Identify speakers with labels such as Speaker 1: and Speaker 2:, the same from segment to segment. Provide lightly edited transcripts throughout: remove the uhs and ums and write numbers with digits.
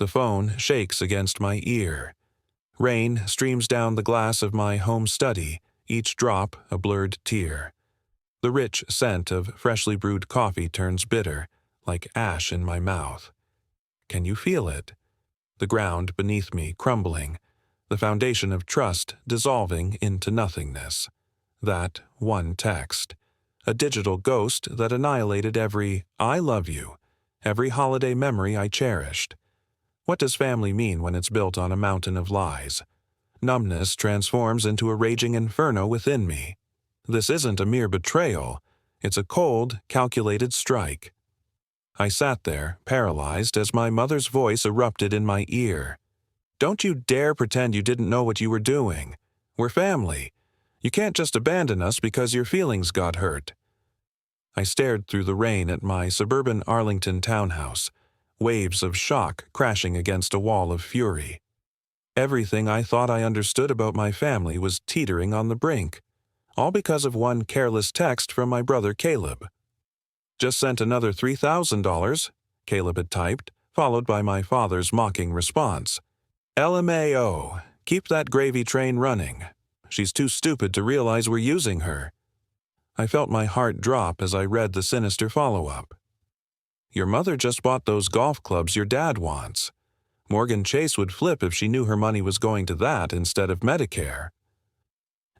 Speaker 1: The phone shakes against my ear. Rain streams down the glass of my home study, each drop a blurred tear. The rich scent of freshly brewed coffee turns bitter, like ash in my mouth. Can you feel it? The ground beneath me crumbling, the foundation of trust dissolving into nothingness. That one text. A digital ghost that annihilated every "I love you," every holiday memory I cherished. What does family mean when it's built on a mountain of lies? Numbness transforms into a raging inferno within me. This isn't a mere betrayal. It's a cold, calculated strike. I sat there, paralyzed, as my mother's voice erupted in my ear. "Don't you dare pretend you didn't know what you were doing. We're family. You can't just abandon us because your feelings got hurt." I stared through the rain at my suburban Arlington townhouse, waves of shock crashing against a wall of fury. Everything I thought I understood about my family was teetering on the brink, all because of one careless text from my brother Caleb. "Just sent another $3,000, Caleb had typed, followed by my father's mocking response. "LMAO, keep that gravy train running. She's too stupid to realize we're using her." I felt my heart drop as I read the sinister follow-up. "Your mother just bought those golf clubs your dad wants. Morgan Chase would flip if she knew her money was going to that instead of Medicare."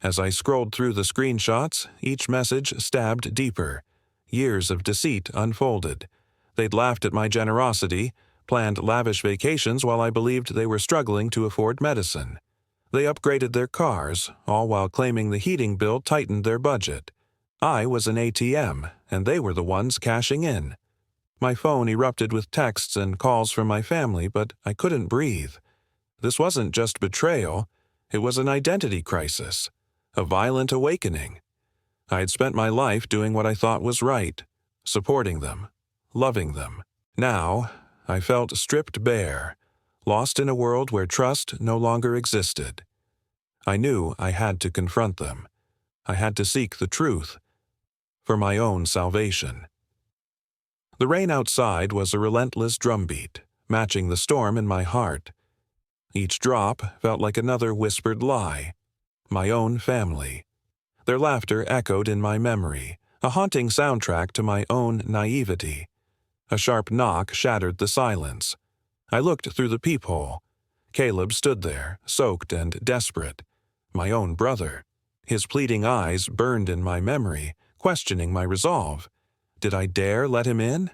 Speaker 1: As I scrolled through the screenshots, each message stabbed deeper. Years of deceit unfolded. They'd laughed at my generosity, planned lavish vacations while I believed they were struggling to afford medicine. They upgraded their cars, all while claiming the heating bill tightened their budget. I was an ATM, and they were the ones cashing in. My phone erupted with texts and calls from my family, but I couldn't breathe. This wasn't just betrayal, it was an identity crisis, a violent awakening. I had spent my life doing what I thought was right, supporting them, loving them. Now, I felt stripped bare, lost in a world where trust no longer existed. I knew I had to confront them. I had to seek the truth, for my own salvation. The rain outside was a relentless drumbeat, matching the storm in my heart. Each drop felt like another whispered lie. My own family. Their laughter echoed in my memory, a haunting soundtrack to my own naivety. A sharp knock shattered the silence. I looked through the peephole. Caleb stood there, soaked and desperate. My own brother. His pleading eyes burned in my memory, questioning my resolve. Did I dare let him in?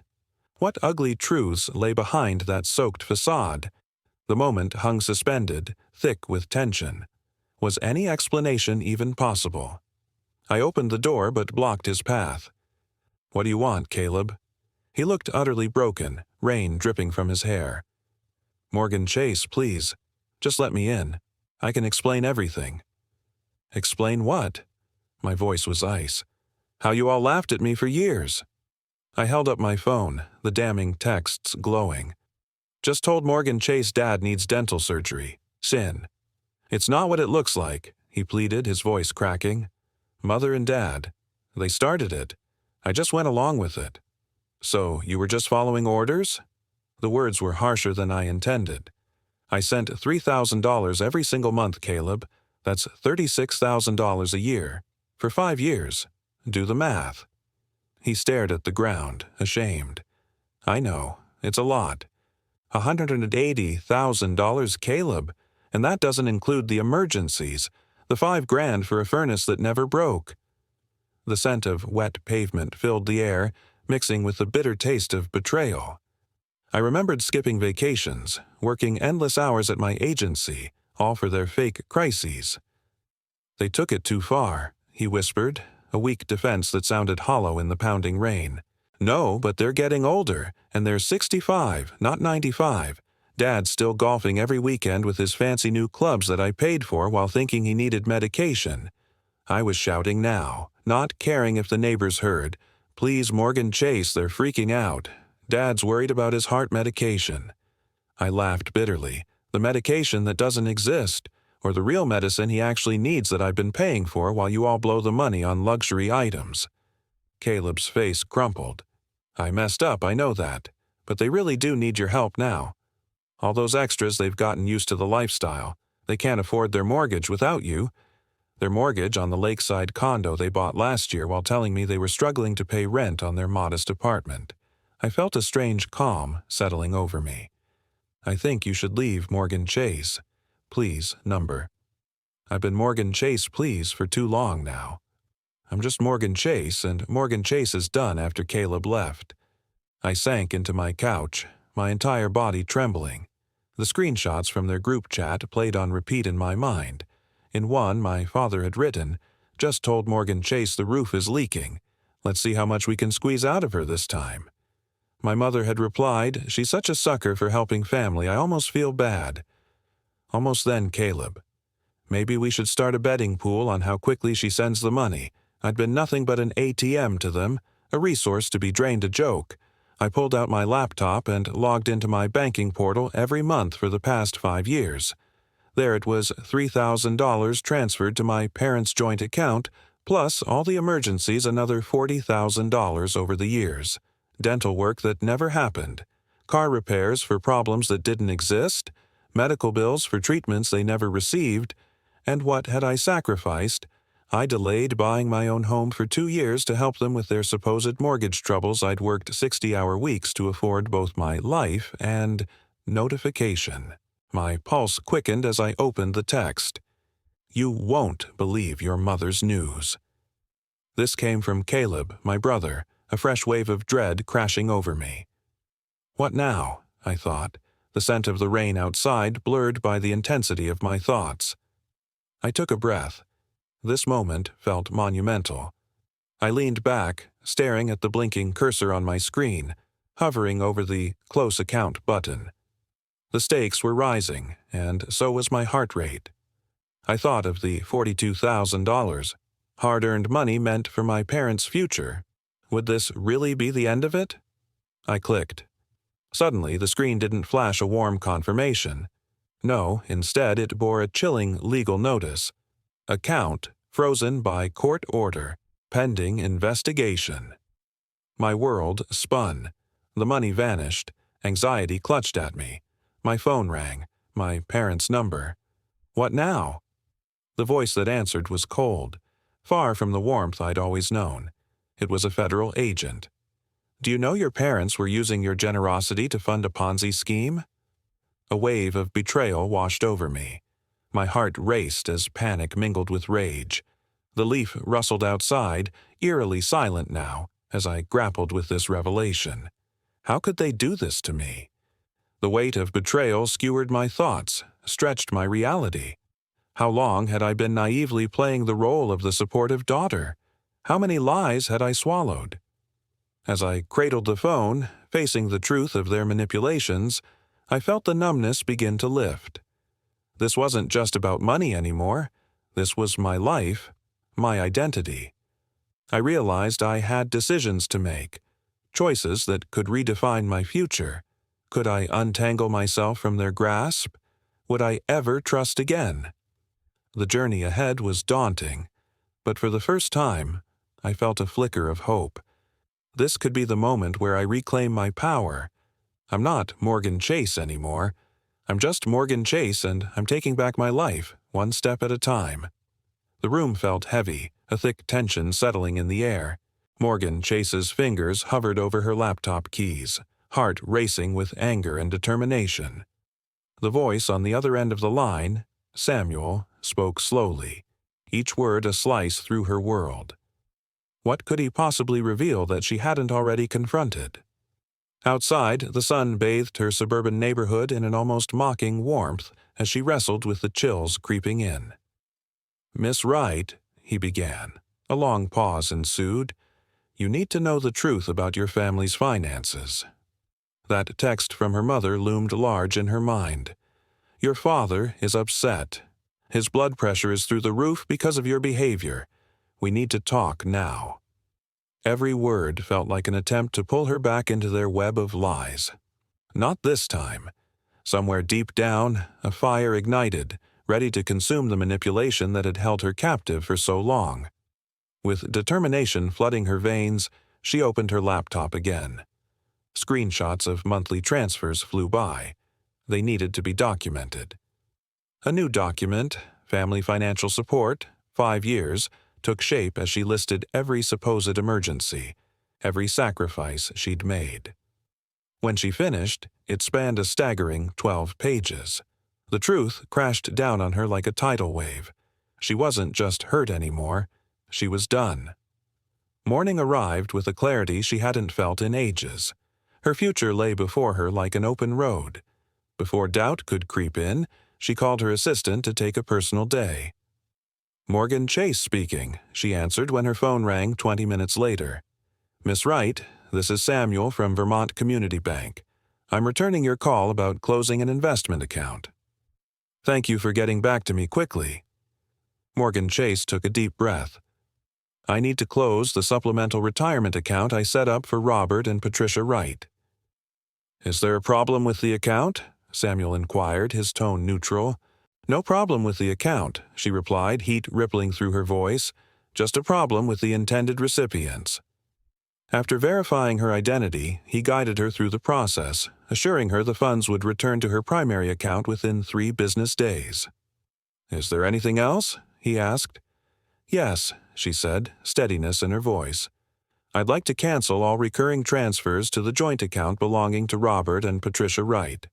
Speaker 1: What ugly truths lay behind that soaked facade? The moment hung suspended, thick with tension. Was any explanation even possible? I opened the door but blocked his path. "What do you want, Caleb?" He looked utterly broken, rain dripping from his hair. "Morgan Chase, please. Just let me in. I can explain everything." "Explain what?" My voice was ice. "How you all laughed at me for years." I held up my phone, the damning texts glowing. "Just told Morgan Chase Dad needs dental surgery. Sin." "It's not what it looks like," he pleaded, his voice cracking. "Mother and Dad. They started it. I just went along with it." "So, you were just following orders?" The words were harsher than I intended. "I sent $3,000 every single month, Caleb. That's $36,000 a year. For 5 years. Do the math." He stared at the ground, ashamed. "I know. It's a lot. $180,000, Caleb. And that doesn't include the emergencies, the $5,000 for a furnace that never broke." The scent of wet pavement filled the air, mixing with the bitter taste of betrayal. I remembered skipping vacations, working endless hours at my agency, all for their fake crises. "They took it too far," he whispered, a weak defense that sounded hollow in the pounding rain. "No, but they're getting older, and they're 65, not 95. Dad's still golfing every weekend with his fancy new clubs that I paid for while thinking he needed medication." I was shouting now, not caring if the neighbors heard. "Please, Morgan Chase, they're freaking out. Dad's worried about his heart medication." I laughed bitterly. The medication that doesn't exist, or the real medicine he actually needs that I've been paying for while you all blow the money on luxury items. Caleb's face crumpled. "I messed up, I know that. But they really do need your help now." All those extras, they've gotten used to the lifestyle. They can't afford their mortgage without you. Their mortgage on the lakeside condo they bought last year while telling me they were struggling to pay rent on their modest apartment. I felt a strange calm settling over me. I think you should leave Morgan Chase. Please, number. I've been Morgan Chase, please, for too long now. I'm just Morgan Chase, and Morgan Chase is done after Caleb left. I sank into my couch, my entire body trembling. The screenshots from their group chat played on repeat in my mind. In one, my father had written, "Just told Morgan Chase the roof is leaking. Let's see how much we can squeeze out of her this time." My mother had replied, "She's such a sucker for helping family, I almost feel bad." Almost then, Caleb. Maybe we should start a betting pool on how quickly she sends the money. I'd been nothing but an ATM to them, a resource to be drained a joke. I pulled out my laptop and logged into my banking portal every month for the past 5 years. There it was, $3,000 transferred to my parents' joint account, plus all the emergencies another $40,000 over the years. Dental work that never happened. Car repairs for problems that didn't exist. Medical bills for treatments they never received. And what had I sacrificed? I delayed buying my own home for 2 years to help them with their supposed mortgage troubles. I'd worked 60-hour weeks to afford both my life and notification. My pulse quickened as I opened the text. "You won't believe your mother's news." This came from Caleb, my brother, a fresh wave of dread crashing over me. What now? I thought, the scent of the rain outside blurred by the intensity of my thoughts. I took a breath. This moment felt monumental. I leaned back, staring at the blinking cursor on my screen, hovering over the Close Account button. The stakes were rising, and so was my heart rate. I thought of the $42,000, hard-earned money meant for my parents' future. Would this really be the end of it? I clicked. Suddenly, the screen didn't flash a warm confirmation. No, instead it bore a chilling legal notice. Account frozen by court order, pending investigation. My world spun. The money vanished. Anxiety clutched at me. My phone rang. My parents' number. What now? The voice that answered was cold, far from the warmth I'd always known. It was a federal agent. "Do you know your parents were using your generosity to fund a Ponzi scheme?" A wave of betrayal washed over me. My heart raced as panic mingled with rage. The leaf rustled outside, eerily silent now, as I grappled with this revelation. How could they do this to me? The weight of betrayal skewered my thoughts, stretched my reality. How long had I been naively playing the role of the supportive daughter? How many lies had I swallowed? As I cradled the phone, facing the truth of their manipulations, I felt the numbness begin to lift. This wasn't just about money anymore. This was my life, my identity. I realized I had decisions to make, choices that could redefine my future. Could I untangle myself from their grasp? Would I ever trust again? The journey ahead was daunting, but for the first time, I felt a flicker of hope. This could be the moment where I reclaim my power. I'm not Morgan Chase anymore. I'm just Morgan Chase, and I'm taking back my life, one step at a time. The room felt heavy, a thick tension settling in the air. Morgan Chase's fingers hovered over her laptop keys, heart racing with anger and determination. The voice on the other end of the line, Samuel, spoke slowly, each word a slice through her world. What could he possibly reveal that she hadn't already confronted? Outside, the sun bathed her suburban neighborhood in an almost mocking warmth as she wrestled with the chills creeping in. "Miss Wright," he began. A long pause ensued. "You need to know the truth about your family's finances." That text from her mother loomed large in her mind. "Your father is upset. His blood pressure is through the roof because of your behavior. We need to talk now." Every word felt like an attempt to pull her back into their web of lies. Not this time. Somewhere deep down, a fire ignited, ready to consume the manipulation that had held her captive for so long. With determination flooding her veins, she opened her laptop again. Screenshots of monthly transfers flew by. They needed to be documented. A new document, Family Financial Support, 5 years, took shape as she listed every supposed emergency, every sacrifice she'd made. When she finished, it spanned a staggering 12 pages. The truth crashed down on her like a tidal wave. She wasn't just hurt anymore, she was done. Morning arrived with a clarity she hadn't felt in ages. Her future lay before her like an open road. Before doubt could creep in, she called her assistant to take a personal day. "Morgan Chase speaking," she answered when her phone rang 20 minutes later. "Miss Wright, this is Samuel from Vermont Community Bank. I'm returning your call about closing an investment account." "Thank you for getting back to me quickly." Morgan Chase took a deep breath. "I need to close the supplemental retirement account I set up for Robert and Patricia Wright." "Is there a problem with the account?" Samuel inquired, his tone neutral. "No problem with the account," she replied, heat rippling through her voice. "Just a problem with the intended recipients." After verifying her identity, he guided her through the process, assuring her the funds would return to her primary account within 3 business days. "Is there anything else?" he asked. "Yes," she said, steadiness in her voice. "I'd like to cancel all recurring transfers to the joint account belonging to Robert and Patricia Wright."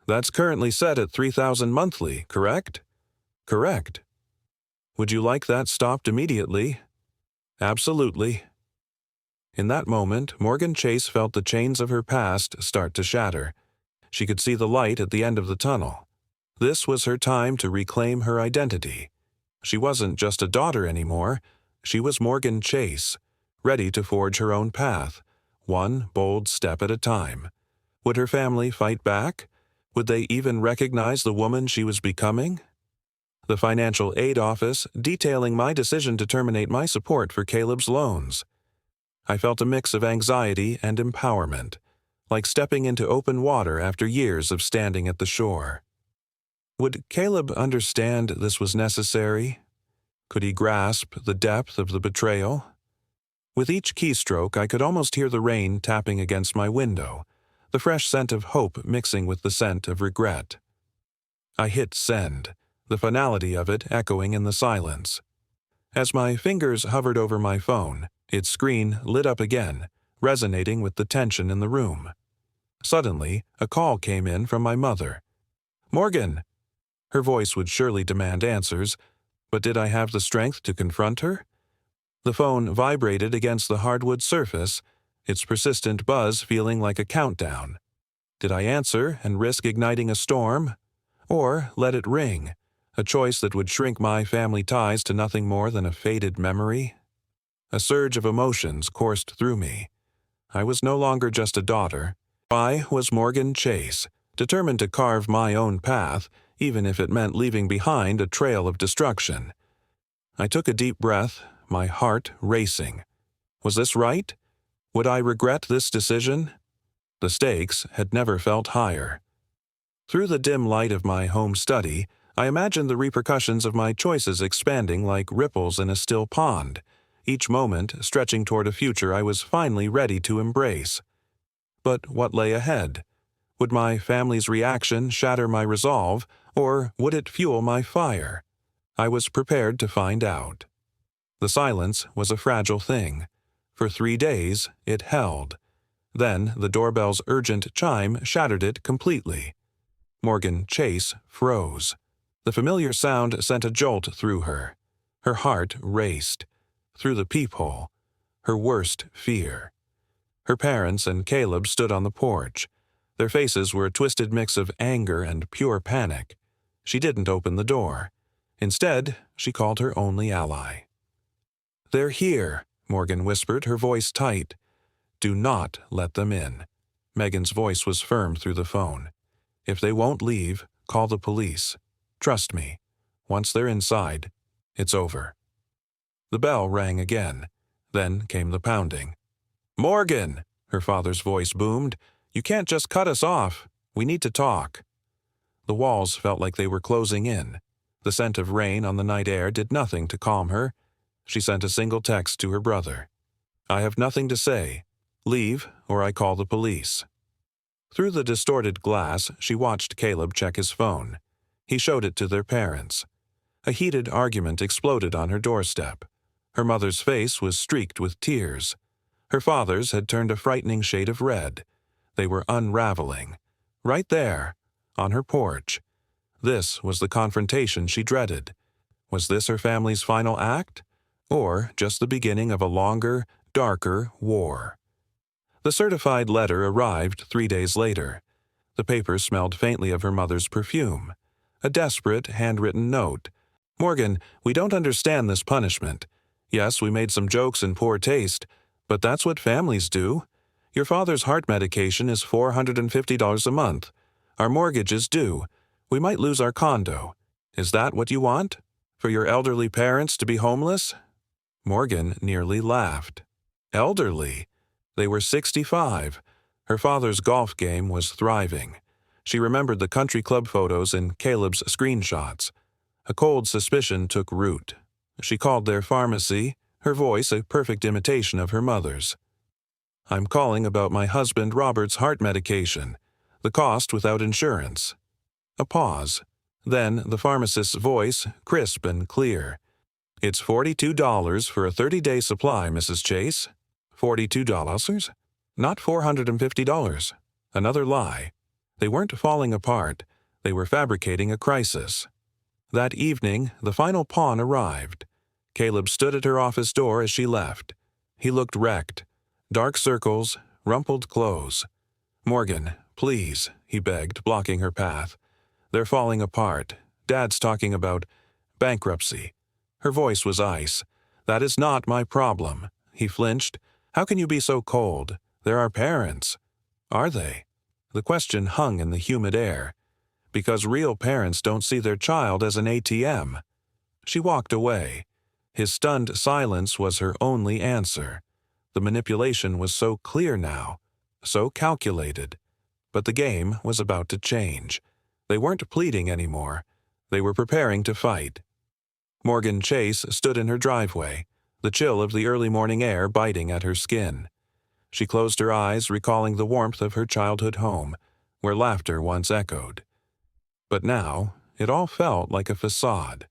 Speaker 1: "That's currently set at $3,000 monthly, correct?" "Correct." "Would you like that stopped immediately?" "Absolutely." In that moment, Morgan Chase felt the chains of her past start to shatter. She could see the light at the end of the tunnel. This was her time to reclaim her identity. She wasn't just a daughter anymore. She was Morgan Chase, ready to forge her own path, one bold step at a time. Would her family fight back? Would they even recognize the woman she was becoming? The financial aid office detailing my decision to terminate my support for Caleb's loans. I felt a mix of anxiety and empowerment, like stepping into open water after years of standing at the shore. Would Caleb understand this was necessary? Could he grasp the depth of the betrayal? With each keystroke, I could almost hear the rain tapping against my window, the fresh scent of hope mixing with the scent of regret. I hit send, the finality of it echoing in the silence. As my fingers hovered over my phone, its screen lit up again, resonating with the tension in the room. Suddenly, a call came in from my mother. "Morgan!" Her voice would surely demand answers, but did I have the strength to confront her? The phone vibrated against the hardwood surface, its persistent buzz feeling like a countdown. Did I answer and risk igniting a storm? Or let it ring, a choice that would shrink my family ties to nothing more than a faded memory? A surge of emotions coursed through me. I was no longer just a daughter. I was Morgan Chase, determined to carve my own path, even if it meant leaving behind a trail of destruction. I took a deep breath, my heart racing. Was this right? Would I regret this decision? The stakes had never felt higher. Through the dim light of my home study, I imagined the repercussions of my choices expanding like ripples in a still pond, each moment stretching toward a future I was finally ready to embrace. But what lay ahead? Would my family's reaction shatter my resolve, or would it fuel my fire? I was prepared to find out. The silence was a fragile thing. For 3 days, it held. Then the doorbell's urgent chime shattered it completely. Morgan Chase froze. The familiar sound sent a jolt through her. Her heart raced. Through the peephole. Her worst fear. Her parents and Caleb stood on the porch. Their faces were a twisted mix of anger and pure panic. She didn't open the door. Instead, she called her only ally. "They're here," Morgan whispered, her voice tight. "Do not let them in." Megan's voice was firm through the phone. "If they won't leave, call the police. Trust me. Once they're inside, it's over." The bell rang again. Then came the pounding. "Morgan!" her father's voice boomed. "You can't just cut us off. We need to talk." The walls felt like they were closing in. The scent of rain on the night air did nothing to calm her. She sent a single text to her brother. "I have nothing to say. Leave, or I call the police." Through the distorted glass, she watched Caleb check his phone. He showed it to their parents. A heated argument exploded on her doorstep. Her mother's face was streaked with tears. Her father's had turned a frightening shade of red. They were unraveling. Right there, on her porch. This was the confrontation she dreaded. Was this her family's final act? Or just the beginning of a longer, darker war? The certified letter arrived 3 days later. The paper smelled faintly of her mother's perfume. A desperate, handwritten note. "Morgan, we don't understand this punishment. Yes, we made some jokes in poor taste, but that's what families do. Your father's heart medication is $450 a month. Our mortgage is due. We might lose our condo. Is that what you want? For your elderly parents to be homeless?" Morgan nearly laughed. Elderly? They were 65. Her father's golf game was thriving. She remembered the country club photos and Caleb's screenshots. A cold suspicion took root. She called their pharmacy, her voice a perfect imitation of her mother's. "I'm calling about my husband Robert's heart medication. The cost without insurance." A pause. Then the pharmacist's voice, crisp and clear. "It's $42 for a 30-day supply, Mrs. Chase." $42? Not $450. Another lie. They weren't falling apart. They were fabricating a crisis. That evening, the final pawn arrived. Caleb stood at her office door as she left. He looked wrecked. Dark circles, rumpled clothes. "Morgan, please," he begged, blocking her path. "They're falling apart. Dad's talking about bankruptcy." Her voice was ice. "That is not my problem." He flinched. "How can you be so cold? They're our parents." Are they? The question hung in the humid air. Because real parents don't see their child as an ATM. She walked away. His stunned silence was her only answer. The manipulation was so clear now, so calculated. But the game was about to change. They weren't pleading anymore. They were preparing to fight. Morgan Chase stood in her driveway, the chill of the early morning air biting at her skin. She closed her eyes, recalling the warmth of her childhood home, where laughter once echoed. But now, it all felt like a facade.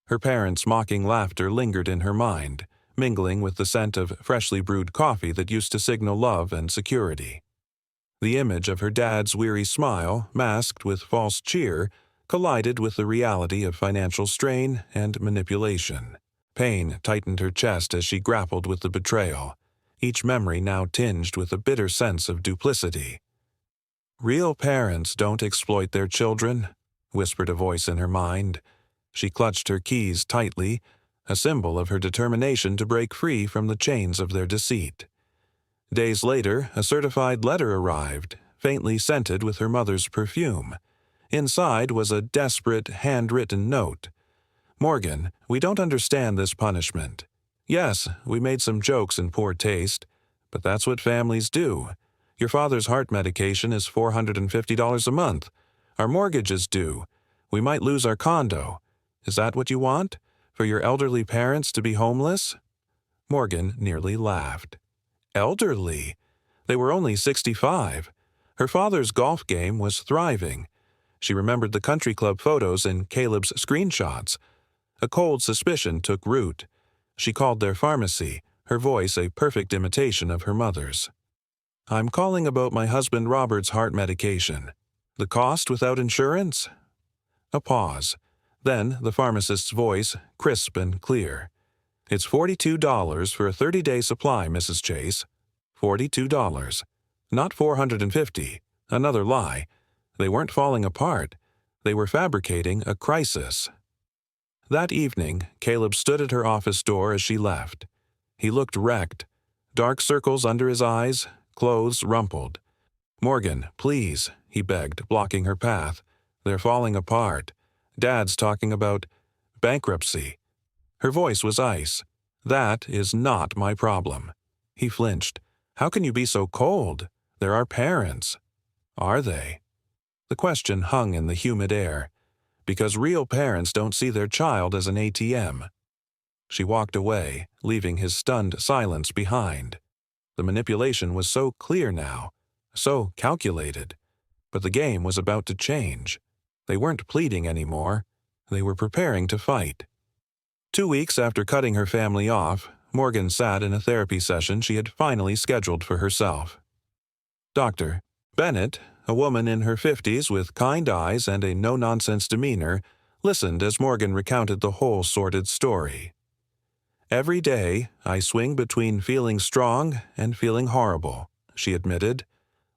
Speaker 1: Her parents' mocking laughter lingered in her mind, mingling with the scent of freshly brewed coffee that used to signal love and security. The image of her dad's weary smile, masked with false cheer, collided with the reality of financial strain and manipulation. Pain tightened her chest as she grappled with the betrayal, each memory now tinged with a bitter sense of duplicity. "Real parents don't exploit their children," whispered a voice in her mind. She clutched her keys tightly, a symbol of her determination to break free from the chains of their deceit. Days later, a certified letter arrived, faintly scented with her mother's perfume. Inside was a desperate, handwritten note. "Morgan, we don't understand this punishment. Yes, we made some jokes in poor taste, but that's what families do. Your father's heart medication is $450 a month. Our mortgage is due. We might lose our condo. Is that what you want? For your elderly parents to be homeless?" Morgan nearly laughed. Elderly? They were only 65. Her father's golf game was thriving. She remembered the country club photos and Caleb's screenshots. A cold suspicion took root. She called their pharmacy, her voice a perfect imitation of her mother's. "I'm calling about my husband Robert's heart medication. The cost without insurance?" A pause. Then the pharmacist's voice, crisp and clear. "It's $42 for a 30-day supply, Mrs. Chase." $42. Not $450. Another lie. They weren't falling apart. They were fabricating a crisis. That evening, Caleb stood at her office door as she left. He looked wrecked. Dark circles under his eyes, clothes rumpled. "Morgan, please," he begged, blocking her path. "They're falling apart. Dad's talking about bankruptcy." Her voice was ice. "That is not my problem." He flinched. "How can you be so cold? They're our parents." Are they? The question hung in the humid air. Because real parents don't see their child as an ATM. She walked away, leaving his stunned silence behind. The manipulation was so clear now, so calculated. But the game was about to change. They weren't pleading anymore. They were preparing to fight. 2 weeks after cutting her family off, Morgan sat in a therapy session she had finally scheduled for herself. Dr. Bennett, a woman in her 50s with kind eyes and a no-nonsense demeanor, listened as Morgan recounted the whole sordid story. "Every day, I swing between feeling strong and feeling horrible," she admitted.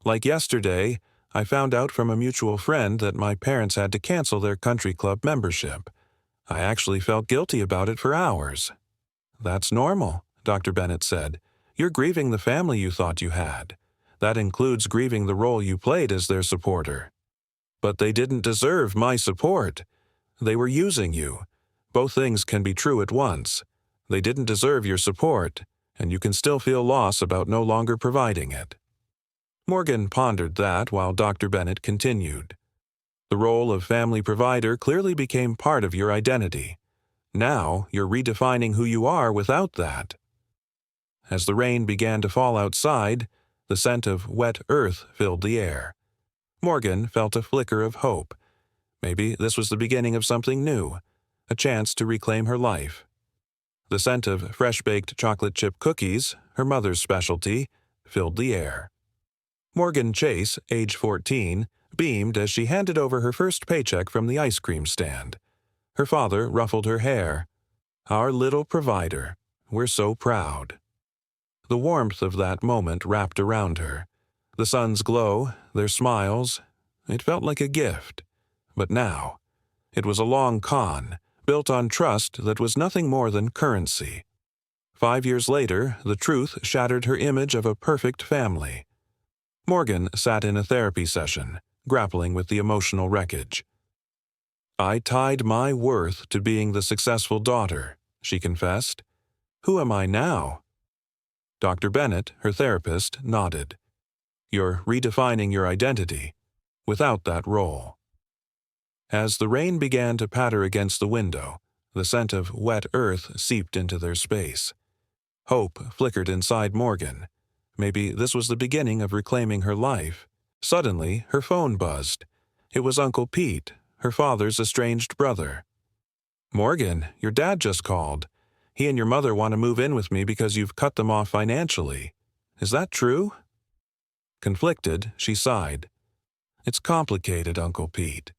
Speaker 1: "Like yesterday, I found out from a mutual friend that my parents had to cancel their country club membership. I actually felt guilty about it for hours." "That's normal," Dr. Bennett said. "You're grieving the family you thought you had. That includes grieving the role you played as their supporter." "But they didn't deserve my support. They were using you. Both things can be true at once. They didn't deserve your support, and you can still feel loss about no longer providing it." Morgan pondered that while Dr. Bennett continued. "The role of family provider clearly became part of your identity. Now you're redefining who you are without that." As the rain began to fall outside, the scent of wet earth filled the air. Morgan felt a flicker of hope. Maybe this was the beginning of something new, a chance to reclaim her life. The scent of fresh-baked chocolate chip cookies, her mother's specialty, filled the air. Morgan Chase, age 14, beamed as she handed over her first paycheck from the ice cream stand. Her father ruffled her hair. "Our little provider. We're so proud." The warmth of that moment wrapped around her. The sun's glow, their smiles, it felt like a gift. But now, it was a long con, built on trust that was nothing more than currency. 5 years later, the truth shattered her image of a perfect family. Morgan sat in a therapy session, grappling with the emotional wreckage. "I tied my worth to being the successful daughter," she confessed. "Who am I now?" Dr. Bennett, her therapist, nodded. "You're redefining your identity, without that role." As the rain began to patter against the window, the scent of wet earth seeped into their space. Hope flickered inside Morgan. Maybe this was the beginning of reclaiming her life. Suddenly, her phone buzzed. It was Uncle Pete, her father's estranged brother. "Morgan, your dad just called. He and your mother want to move in with me because you've cut them off financially. Is that true?" Conflicted, she sighed. "It's complicated, Uncle Pete."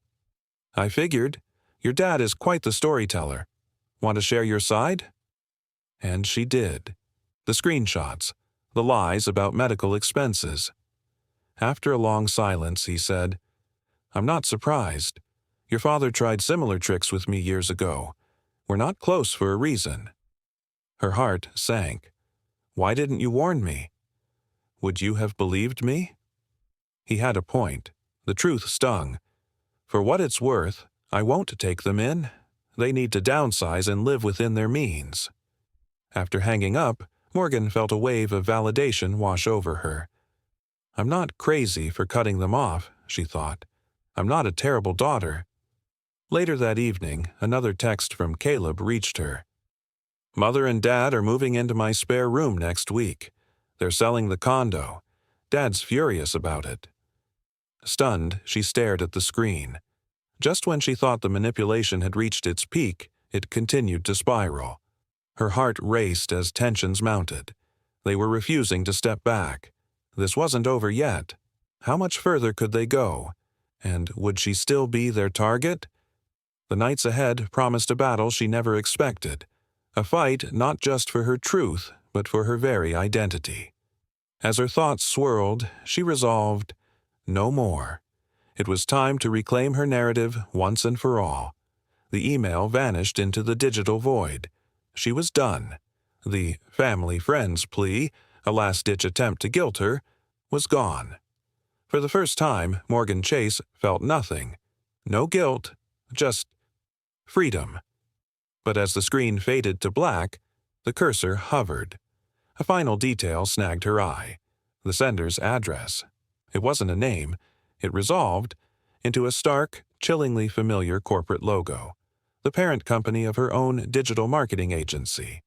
Speaker 1: "I figured. Your dad is quite the storyteller. Want to share your side?" And she did. The screenshots, the lies about medical expenses. After a long silence, he said, "I'm not surprised. Your father tried similar tricks with me years ago. We're not close for a reason." Her heart sank. "Why didn't you warn me?" "Would you have believed me?" He had a point. The truth stung. "For what it's worth, I won't take them in. They need to downsize and live within their means." After hanging up, Morgan felt a wave of validation wash over her. "I'm not crazy for cutting them off," she thought. "I'm not a terrible daughter." Later that evening, another text from Caleb reached her. "Mother and Dad are moving into my spare room next week. They're selling the condo. Dad's furious about it." Stunned, she stared at the screen. Just when she thought the manipulation had reached its peak, it continued to spiral. Her heart raced as tensions mounted. They were refusing to step back. This wasn't over yet. How much further could they go? And would she still be their target? The nights ahead promised a battle she never expected. A fight not just for her truth, but for her very identity. As her thoughts swirled, she resolved, no more. It was time to reclaim her narrative once and for all. The email vanished into the digital void. She was done. The family friends plea, a last-ditch attempt to guilt her, was gone. For the first time, Morgan Chase felt nothing. No guilt, just freedom. But as the screen faded to black, the cursor hovered. A final detail snagged her eye. The sender's address. It wasn't a name. It resolved into a stark, chillingly familiar corporate logo. The parent company of her own digital marketing agency.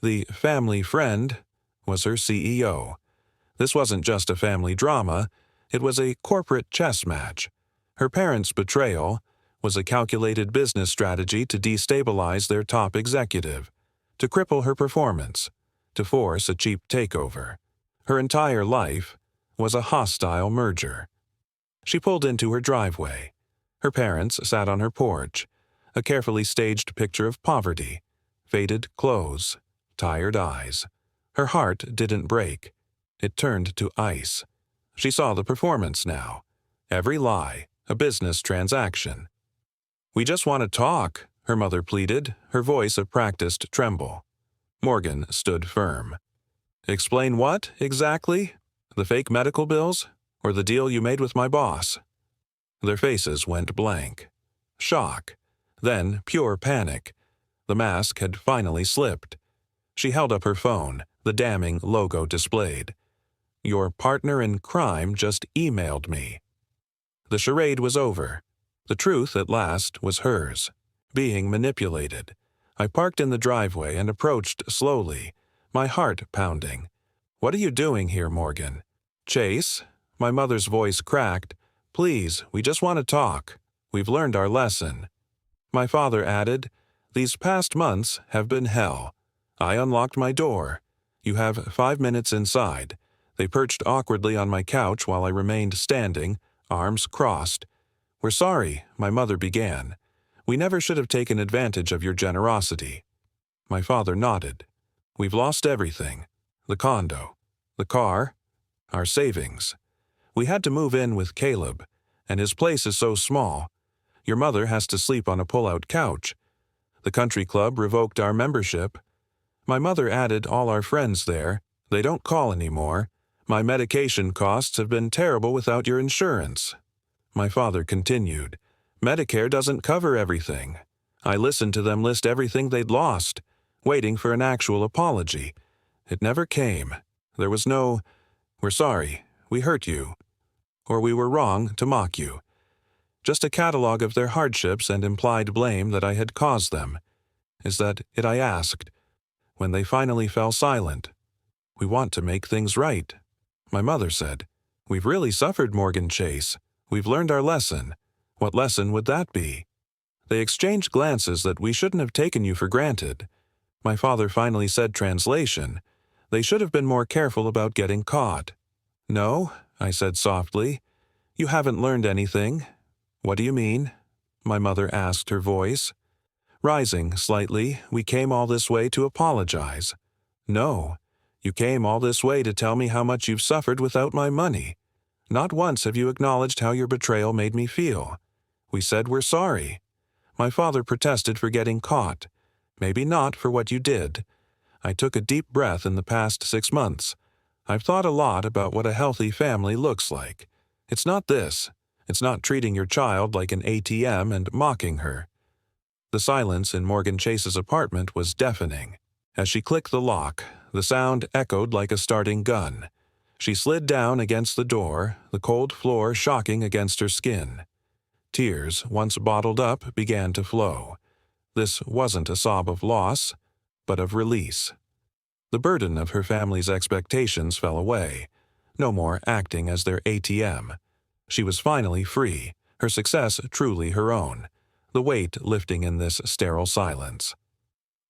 Speaker 1: The family friend was her CEO. This wasn't just a family drama. It was a corporate chess match. Her parents' betrayal was a calculated business strategy to destabilize their top executive, to cripple her performance, to force a cheap takeover. Her entire life was a hostile merger. She pulled into her driveway. Her parents sat on her porch, a carefully staged picture of poverty, faded clothes, tired eyes. Her heart didn't break. It turned to ice. She saw the performance now. Every lie, a business transaction. "We just want to talk," her mother pleaded, her voice a practiced tremble. Morgan stood firm. "Explain what, exactly? The fake medical bills? Or the deal you made with my boss?" Their faces went blank. Shock. Then pure panic. The mask had finally slipped. She held up her phone, the damning logo displayed. "Your partner in crime just emailed me." The charade was over. The truth, at last, was hers. Being manipulated. I parked in the driveway and approached slowly, my heart pounding. "What are you doing here, Morgan?" "Chase," my mother's voice cracked, "please, we just want to talk. We've learned our lesson." My father added, "These past months have been hell. I unlocked my door. You have 5 minutes inside." They perched awkwardly on my couch while I remained standing, arms crossed. "We're sorry," my mother began. "We never should have taken advantage of your generosity." My father nodded. "We've lost everything. The condo, the car, our savings. We had to move in with Caleb, and his place is so small. Your mother has to sleep on a pull-out couch. The country club revoked our membership. My mother added all our friends there. They don't call anymore. My medication costs have been terrible without your insurance." My father continued, "Medicare doesn't cover everything. I listened to them list everything they'd lost, waiting for an actual apology. It never came. There was no, 'We're sorry, we hurt you,' or 'We were wrong to mock you.' Just a catalog of their hardships and implied blame that I had caused them. Is that it?" I asked. When they finally fell silent. "We want to make things right." My mother said, "We've really suffered, Morgan Chase. We've learned our lesson. What lesson would that be?" They exchanged glances that we shouldn't have taken you for granted. My father finally said, translation, "They should have been more careful about getting caught." "No," I said softly. "You haven't learned anything." "What do you mean?" my mother asked, her voice. Rising slightly, "We came all this way to apologize." "No. You came all this way to tell me how much you've suffered without my money. Not once have you acknowledged how your betrayal made me feel. We said we're sorry. My father protested for getting caught. Maybe not for what you did. I took a deep breath in the past 6 months. I've thought a lot about what a healthy family looks like. It's not this. It's not treating your child like an ATM and mocking her." The silence in Morgan Chase's apartment was deafening. As she clicked the lock, the sound echoed like a starting gun. She slid down against the door, the cold floor shocking against her skin. Tears, once bottled up, began to flow. This wasn't a sob of loss, but of release. The burden of her family's expectations fell away. No more acting as their ATM. She was finally free, her success truly her own, the weight lifting in this sterile silence.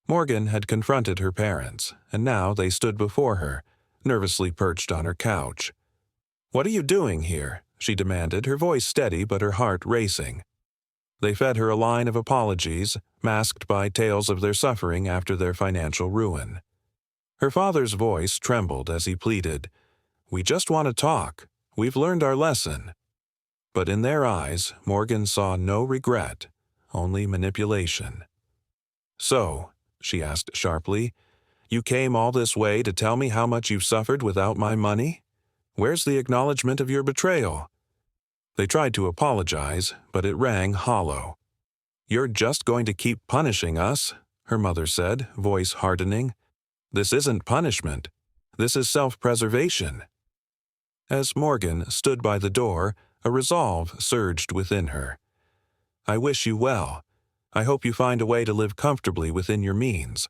Speaker 1: Morgan had confronted her parents, and now they stood before her, nervously perched on her couch. "What are you doing here?" she demanded, her voice steady but her heart racing. They fed her a line of apologies, masked by tales of their suffering after their financial ruin. Her father's voice trembled as he pleaded, "We just want to talk. We've learned our lesson." But in their eyes, Morgan saw no regret, only manipulation. "So," she asked sharply, "you came all this way to tell me how much you've suffered without my money? Where's the acknowledgement of your betrayal?" They tried to apologize, but it rang hollow. "You're just going to keep punishing us," her mother said, voice hardening. "This isn't punishment. This is self-preservation." As Morgan stood by the door, a resolve surged within her. "I wish you well. I hope you find a way to live comfortably within your means.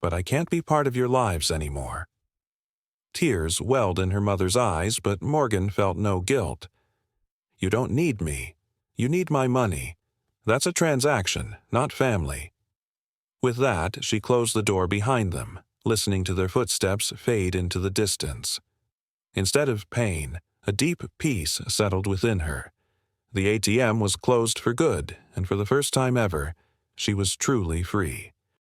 Speaker 1: But I can't be part of your lives anymore." Tears welled in her mother's eyes, but Morgan felt no guilt. "You don't need me. You need my money. That's a transaction, not family." With that, she closed the door behind them, listening to their footsteps fade into the distance. Instead of pain, a deep peace settled within her. The ATM was closed for good, and for the first time ever, she was truly free.